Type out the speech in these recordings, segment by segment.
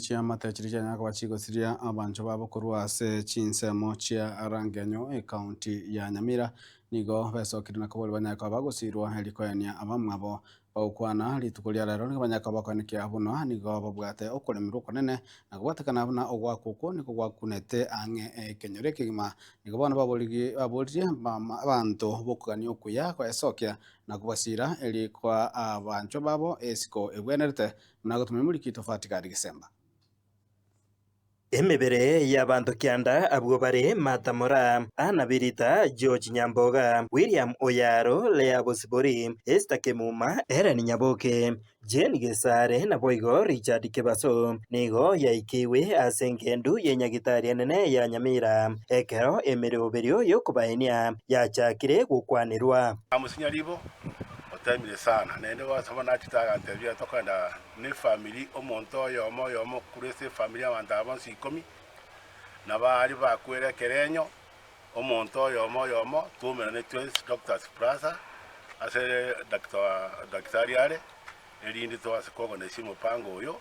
Chiama techiria nyaka bachigosiria abancho babo korwa ase chinsemo chia Rangenyo ekaunti ya Nyamira nigo besokire na kobori banyaka bagosirwa erikoenia abamwe abo bagokwana rituko ria rero nigo banyaka bakonikia buno nigo babwate okoremirwa okonene na gwatekana buna ogwakuko niko gwakunete ang'e kenyore kigima nigo bono baboririe abanto bokugania okuya kwesokia na kubasira erikwa abancho babo esiko ebwenerete muna gotumia muri tofauti kari Gisemba. Emebere y'abantu kianda abwo bare Matamora, Anna Birita, George Nyamboga, William Oyaro, Lea Bosibori, Esther Kemuma, Eren Nyaboke, Jane Gesare na Boigo Richard Kebaso, nigo yaikiwe asengendu yenyagitari nene ya Nyamira, ekero emere oberio yokubaenia yachakire gukwanirwa. Amusinyaribo otemire sana nende wasoma nachitaga interview tokanda ne family omonto yomo kurese family abantu abansi 10 na bari bakwere kerenyo omonto yomo tumena ne twins doctors plaza ase daktari ale erindi to asikogo ne simo pango oyo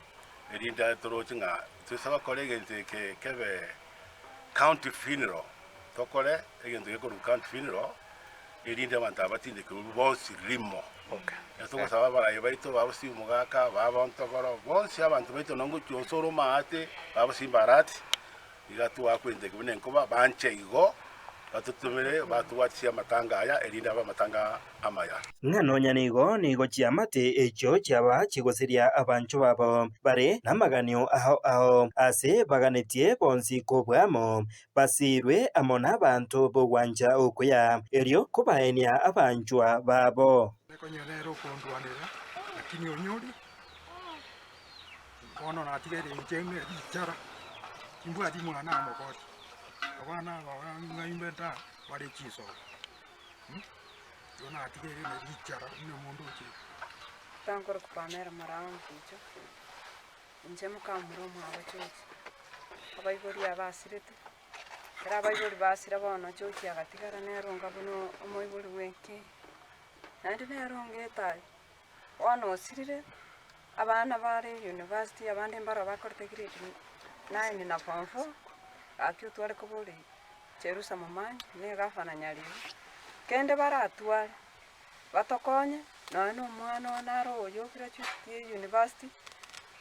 erindi atorotinga tusaba kolege nke kebe county funeral tokole egento yeko county funeral erinde abantu abatinde ku bonsi limo yato saba bara baito babusi mugaka babonto baro bonsi abantu baito nongo cyosoro maate babusi barati igatu akwende kubone nkoba banche igo batutumire batuwatia matanga aya erinde aba matanga amaya ng'anonya nigo chiamate echo chiaba chigosiria abancho babo bare namaganio aho ase baganetie bonsi kobwamo basirwe amona abantu bogwanja okuya erio kubaenia abanchwa babo konyerero kondwanira lakini onyori kono natigere njeme ichara kimbwa di mwana amokoti abana ngaimeta bari chiso yona atigere ne ichara ne mundu chi tankor kupamera marao kicho njemu kamuro mwabachochi abaigori abasirete era abaigori basira bono chochi agatigara neronga buno omoigori weke nandi nerongeta ono sirire abana bare university abandi mbaro bakorte grade 9 na form 4 akyo twale kobole cherusa mamani ne gafana nyali kende baratwale batokonye nano mwana naro yo graduate university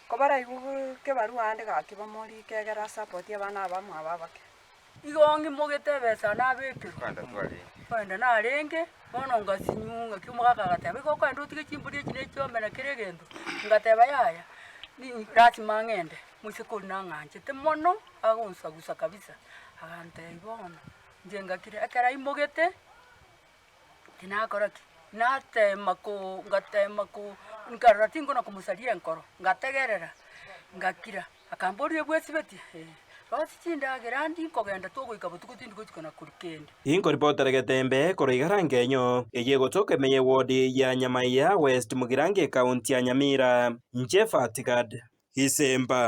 kobara igu ke baruande gakiba mori kegera support abana bamwe ababake igongi mogete besa na beke kwanda na renge bono ngasinyunga kimugaka gatebe ko kwanda utige chimburi chine chombe na kiregendo ngateba yaya ni rati mangende musikuri na nganje temono agonsa gusa kabisa agante ibono njenga kire akara imogete tinakoraki nate mako ngatema ko ngaratingo na kumusalia nkoro ngategerera ngakira akamborie bwesibeti Rosichinda gerandi kogenda togoika butukutindi kuchikana kurikende. Inko reporter Getembe koroigara Ngenyo eyegotoke meye wodi ya Nyamaiya West Mugirange County ya Nyamira Njefa Tikad Gisemba.